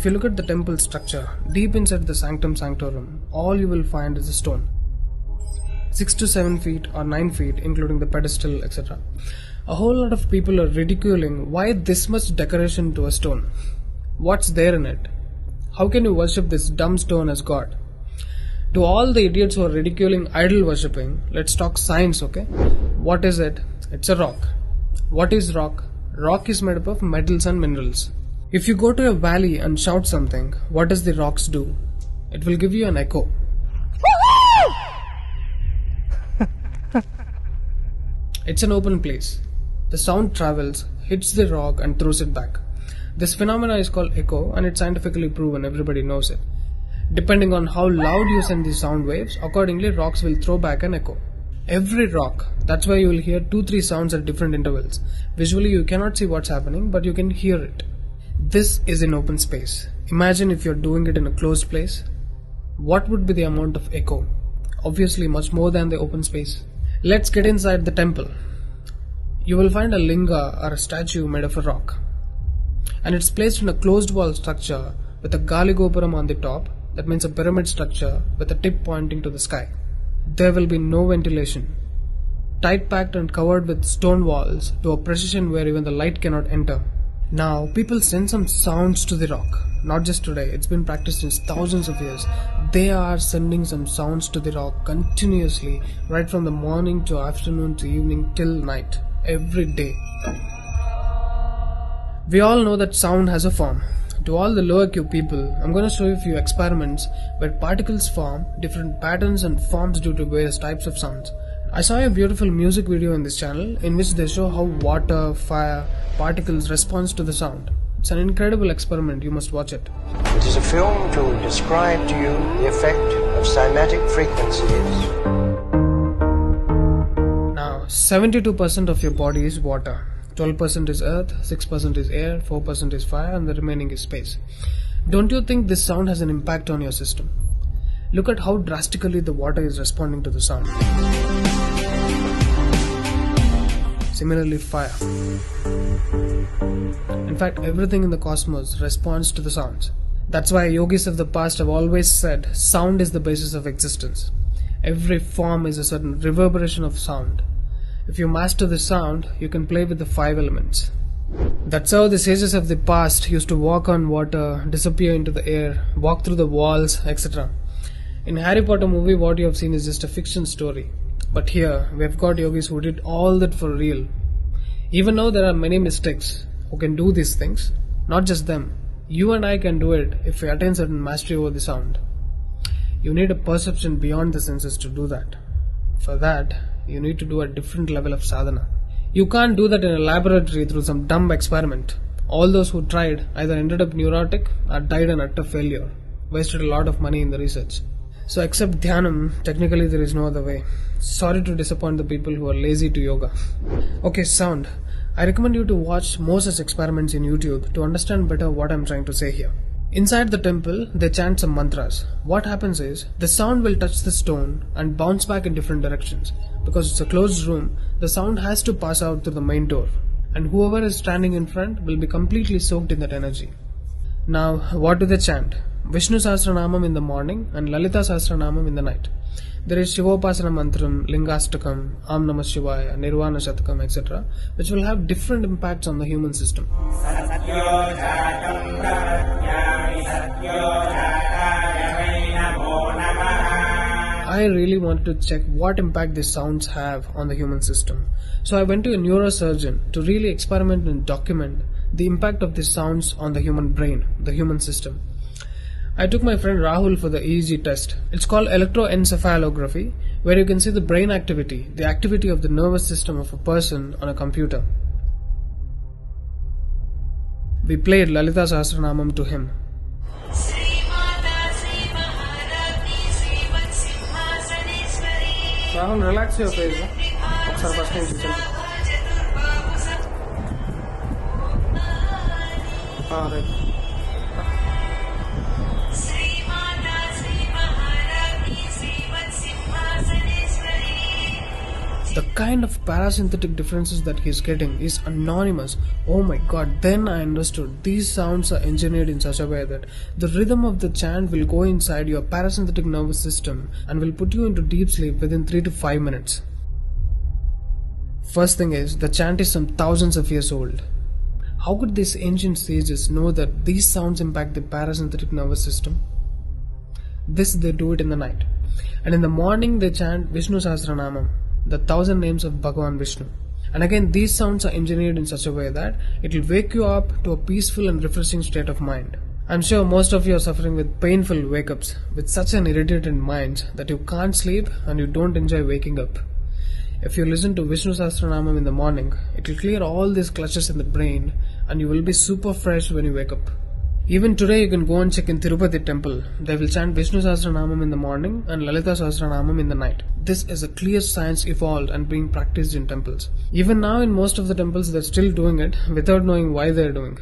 If you look at the temple structure, deep inside the sanctum sanctorum, all you will find is a stone. 6 to 7 feet or 9 feet, including the pedestal, etc. A whole lot of people are ridiculing why this much decoration to a stone. What's there in it? How can you worship this dumb stone as God? To all the idiots who are ridiculing idol worshipping, let's talk science, okay? What is it? It's a rock. What is rock? Rock is made up of metals and minerals. If you go to a valley and shout something, what does the rocks do? It will give you an echo. It's an open place. The sound travels, hits the rock and throws it back. This phenomena is called echo and it's scientifically proven, everybody knows it. Depending on how loud you send the sound waves, accordingly rocks will throw back an echo. Every rock, that's why you will hear 2-3 sounds at different intervals. Visually you cannot see what's happening, but you can hear it. This is in open space. Imagine if you're doing it in a closed place. What would be the amount of echo? Obviously much more than the open space. Let's get inside the temple. You will find a linga or a statue made of a rock. And it's placed in a closed wall structure with a Galigopuram on the top. That means a pyramid structure with a tip pointing to the sky. There will be no ventilation. Tight packed and covered with stone walls to a precision where even the light cannot enter. Now, people send some sounds to the rock. Not just today, it's been practiced since thousands of years. They are sending some sounds to the rock continuously, right from the morning to afternoon to evening till night, every day. We all know that sound has a form. To all the lower Q people, I'm going to show you a few experiments where particles form different patterns and forms due to various types of sounds. I saw a beautiful music video in this channel in which they show how water, fire, particles respond to the sound. It's an incredible experiment, you must watch it. It is a film to describe to you the effect of cymatic frequencies. Now, 72% of your body is water, 12% is earth, 6% is air, 4% is fire and the remaining is space. Don't you think this sound has an impact on your system? Look at how drastically the water is responding to the sound. Similarly, fire. In fact, everything in the cosmos responds to the sounds. That's why yogis of the past have always said sound is the basis of existence. Every form is a certain reverberation of sound. If you master the sound, you can play with the 5 elements. That's how the sages of the past used to walk on water, disappear into the air, walk through the walls, etc. In Harry Potter movie, what you have seen is just a fiction story. But here, we have got yogis who did all that for real. Even though there are many mystics who can do these things, not just them. You and I can do it if we attain certain mastery over the sound. You need a perception beyond the senses to do that. For that, you need to do a different level of sadhana. You can't do that in a laboratory through some dumb experiment. All those who tried either ended up neurotic or died an utter failure. Wasted a lot of money in the research. So except dhyanam, technically there is no other way. Sorry to disappoint the people who are lazy to yoga. Okay, sound. I recommend you to watch more such experiments in YouTube to understand better what I'm trying to say here. Inside the temple, they chant some mantras. What happens is, the sound will touch the stone and bounce back in different directions. Because it's a closed room, the sound has to pass out through the main door. And whoever is standing in front will be completely soaked in that energy. Now, what do they chant? Vishnu Sahasranamam in the morning and Lalita Sahasranamam in the night. There is Shivopasana Mantram, Lingastakam, Am Namah Shivaya, Nirvana Shatakam, etc., which will have different impacts on the human system. I really wanted to check what impact these sounds have on the human system. So I went to a neurosurgeon to really experiment and document the impact of these sounds on the human brain, the human system. I took my friend Rahul for the EEG test. It's called electroencephalography, where you can see the brain activity, the activity of the nervous system of a person on a computer. We played Lalita Sahasranamam to him. Rahul, relax your face. Right. The kind of parasympathetic differences that he's getting is anonymous. Oh my god, then I understood. These sounds are engineered in such a way that the rhythm of the chant will go inside your parasympathetic nervous system and will put you into deep sleep within 3 to 5 minutes. First thing is, the chant is some thousands of years old. How could these ancient sages know that these sounds impact the parasympathetic nervous system? They do it in the night. And in the morning they chant Vishnu Sahasranamam, the 1000 names of Bhagavan Vishnu. And again, these sounds are engineered in such a way that it will wake you up to a peaceful and refreshing state of mind. I'm sure most of you are suffering with painful wake-ups, with such an irritated mind that you can't sleep and you don't enjoy waking up. If you listen to Vishnu Sahasranamam in the morning, it will clear all these clutches in the brain and you will be super fresh when you wake up. Even today you can go and check in Tirupati temple. They will chant Vishnu Sahasranamam in the morning and Lalita Sahasranamam in the night. This is a clear science evolved and being practiced in temples. Even now in most of the temples they're still doing it without knowing why they're doing.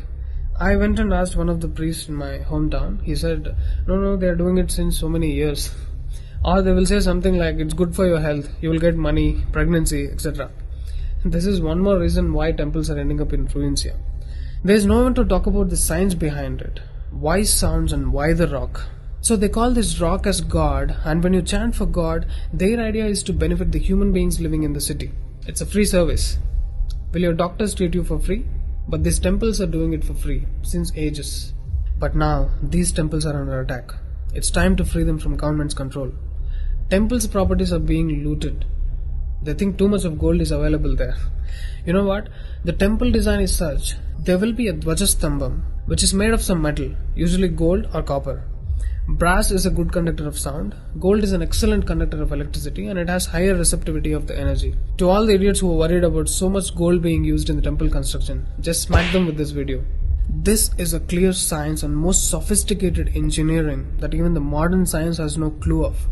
I went and asked one of the priests in my hometown. He said, no, they're doing it since so many years. Or they will say something like, it's good for your health, you will get money, pregnancy, etc. This is one more reason why temples are ending up in ruins here. There is no one to talk about the science behind it. Why sounds and why the rock? So they call this rock as God, and when you chant for God, their idea is to benefit the human beings living in the city. It's a free service. Will your doctors treat you for free? But these temples are doing it for free, since ages. But now, these temples are under attack. It's time to free them from government's control. Temples' properties are being looted. They think too much of gold is available there. You know what? The temple design is such, there will be a Dvajastambam, which is made of some metal, usually gold or copper. Brass is a good conductor of sound, gold is an excellent conductor of electricity, and it has higher receptivity of the energy. To all the idiots who are worried about so much gold being used in the temple construction, just smack them with this video. This is a clear science and most sophisticated engineering that even the modern science has no clue of.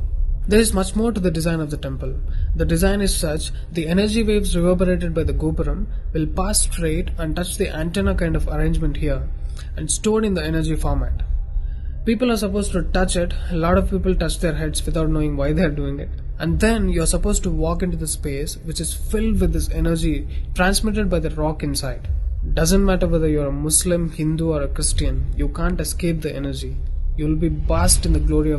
There is much more to the design of the temple. The design is such, the energy waves reverberated by the gopuram will pass straight and touch the antenna kind of arrangement here and stored in the energy format. People are supposed to touch it. A lot of people touch their heads without knowing why they are doing it. And then you are supposed to walk into the space which is filled with this energy transmitted by the rock inside. Doesn't matter whether you are a Muslim, Hindu or a Christian, you can't escape the energy. You will be bathed in the glory of